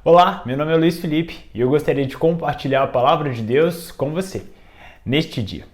Olá, meu nome é Luiz Felipe e eu gostaria de compartilhar a palavra de Deus com você neste dia.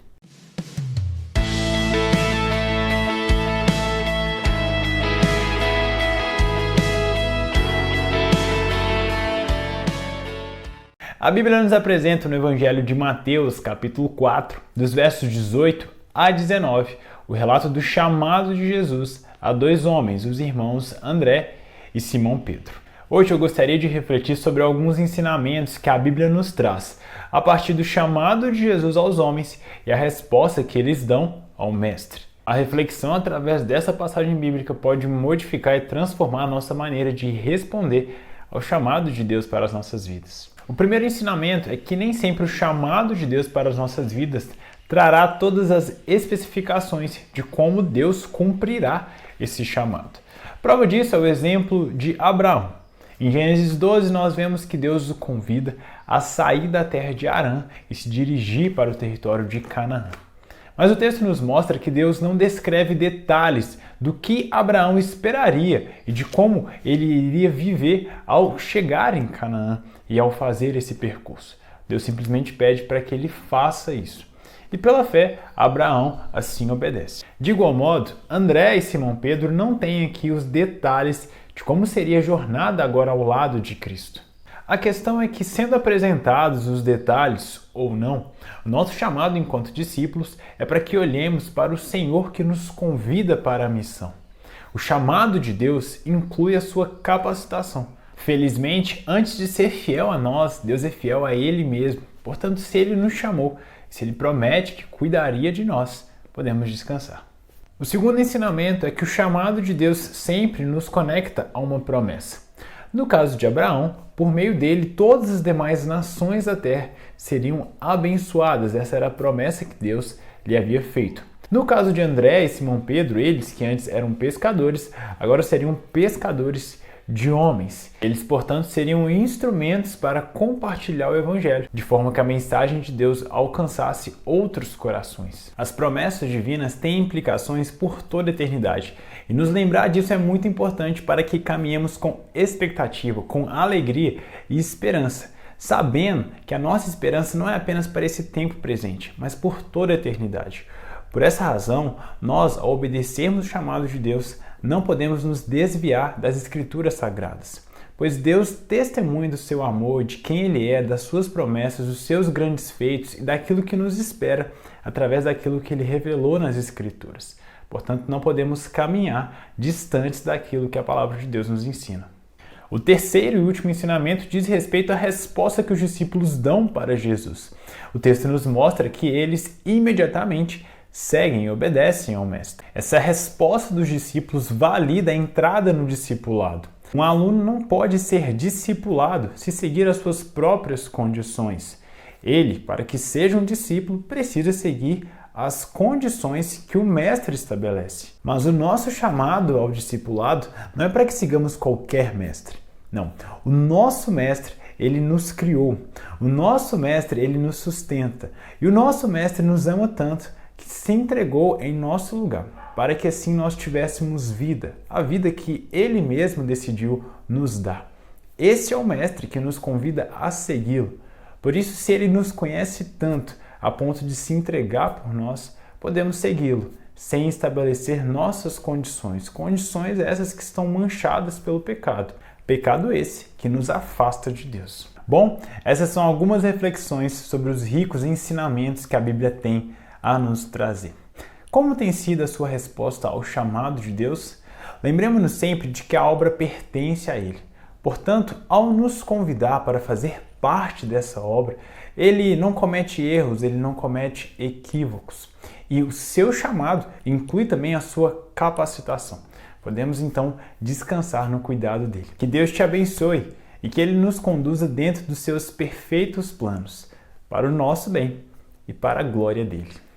A Bíblia nos apresenta no Evangelho de Mateus, capítulo 4, dos versos 18 a 19, o relato do chamado de Jesus a dois homens, os irmãos André e Simão Pedro. Hoje eu gostaria de refletir sobre alguns ensinamentos que a Bíblia nos traz, a partir do chamado de Jesus aos homens e a resposta que eles dão ao Mestre. A reflexão através dessa passagem bíblica pode modificar e transformar a nossa maneira de responder ao chamado de Deus para as nossas vidas. O primeiro ensinamento é que nem sempre o chamado de Deus para as nossas vidas trará todas as especificações de como Deus cumprirá esse chamado. Prova disso é o exemplo de Abraão. Em Gênesis 12, nós vemos que Deus o convida a sair da terra de Harã e se dirigir para o território de Canaã. Mas o texto nos mostra que Deus não descreve detalhes do que Abraão esperaria e de como ele iria viver ao chegar em Canaã e ao fazer esse percurso. Deus simplesmente pede para que ele faça isso. E pela fé, Abraão assim obedece. De igual modo, André e Simão Pedro não têm aqui os detalhes de como seria a jornada agora ao lado de Cristo. A questão é que, sendo apresentados os detalhes ou não, o nosso chamado enquanto discípulos é para que olhemos para o Senhor que nos convida para a missão. O chamado de Deus inclui a sua capacitação. Felizmente, antes de ser fiel a nós, Deus é fiel a Ele mesmo. Portanto, se Ele nos chamou, se Ele promete que cuidaria de nós, podemos descansar. O segundo ensinamento é que o chamado de Deus sempre nos conecta a uma promessa. No caso de Abraão, por meio dele, todas as demais nações da terra seriam abençoadas. Essa era a promessa que Deus lhe havia feito. No caso de André e Simão Pedro, eles que antes eram pescadores, agora seriam pescadores de homens. Eles, portanto, seriam instrumentos para compartilhar o Evangelho, de forma que a mensagem de Deus alcançasse outros corações. As promessas divinas têm implicações por toda a eternidade, e nos lembrar disso é muito importante para que caminhemos com expectativa, com alegria e esperança, sabendo que a nossa esperança não é apenas para esse tempo presente, mas por toda a eternidade. Por essa razão, nós, ao obedecermos o chamado de Deus, não podemos nos desviar das Escrituras Sagradas, pois Deus testemunha do seu amor, de quem Ele é, das suas promessas, dos seus grandes feitos e daquilo que nos espera através daquilo que Ele revelou nas Escrituras. Portanto, não podemos caminhar distantes daquilo que a palavra de Deus nos ensina. O terceiro e último ensinamento diz respeito à resposta que os discípulos dão para Jesus. O texto nos mostra que eles imediatamente seguem e obedecem ao Mestre. Essa resposta dos discípulos valida a entrada no discipulado. Um aluno não pode ser discipulado se seguir as suas próprias condições. Ele, para que seja um discípulo, precisa seguir as condições que o Mestre estabelece. Mas o nosso chamado ao discipulado não é para que sigamos qualquer mestre. Não. O nosso Mestre, Ele nos criou. O nosso Mestre, Ele nos sustenta. E o nosso Mestre nos ama tanto que se entregou em nosso lugar, para que assim nós tivéssemos vida, a vida que Ele mesmo decidiu nos dar. Esse é o Mestre que nos convida a segui-lo. Por isso, se Ele nos conhece tanto, a ponto de se entregar por nós, podemos segui-lo, sem estabelecer nossas condições. Condições essas que estão manchadas pelo pecado. Pecado esse que nos afasta de Deus. Bom, essas são algumas reflexões sobre os ricos ensinamentos que a Bíblia tem a nos trazer. Como tem sido a sua resposta ao chamado de Deus? Lembremos-nos sempre de que a obra pertence a Ele. Portanto, ao nos convidar para fazer parte dessa obra, Ele não comete erros, Ele não comete equívocos. E o seu chamado inclui também a sua capacitação. Podemos então descansar no cuidado dEle. Que Deus te abençoe e que Ele nos conduza dentro dos seus perfeitos planos, para o nosso bem e para a glória dEle.